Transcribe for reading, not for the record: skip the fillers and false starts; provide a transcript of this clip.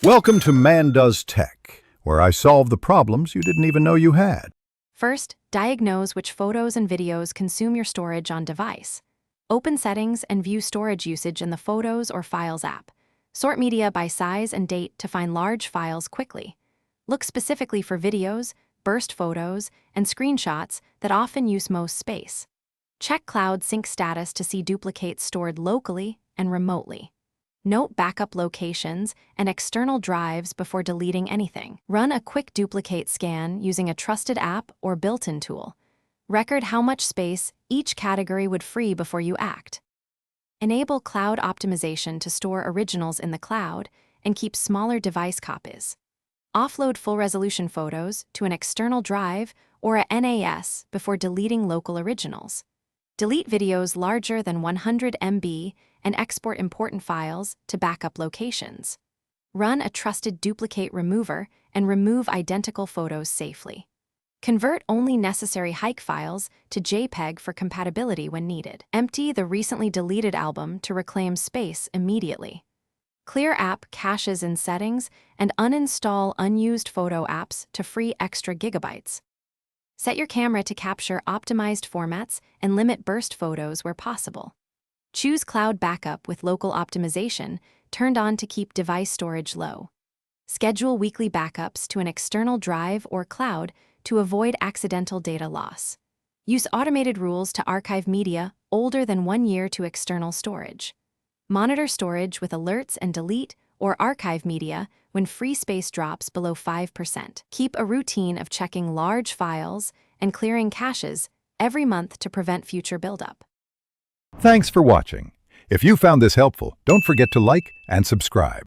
Welcome to Man Does Tech, where I solve the problems you didn't even know you had. First, diagnose which photos and videos consume your storage on device. Open Settings and view storage usage in the Photos or Files app. Sort media by size and date to find large files quickly. Look specifically for videos, burst photos, and screenshots that often use most space. Check cloud sync status to see duplicates stored locally and remotely. Note backup locations and external drives before deleting anything. Run a quick duplicate scan using a trusted app or built-in tool. Record how much space each category would free before you act. Enable cloud optimization to store originals in the cloud and keep smaller device copies. Offload full-resolution photos to an external drive or a NAS before deleting local originals. Delete videos larger than 100 MB and export important files to backup locations. Run a trusted duplicate remover and remove identical photos safely. Convert only necessary hike files to JPEG for compatibility when needed. Empty the recently deleted album to reclaim space immediately. Clear app caches in settings and uninstall unused photo apps to free extra gigabytes. Set your camera to capture optimized formats and limit burst photos where possible. Choose cloud backup with local optimization turned on to keep device storage low. Schedule weekly backups to an external drive or cloud to avoid accidental data loss. Use automated rules to archive media older than 1 year to external storage. Monitor storage with alerts and delete or archive media when free space drops below 5%. Keep a routine of checking large files and clearing caches every month to prevent future buildup. Thanks for watching. If you found this helpful, don't forget to like and subscribe.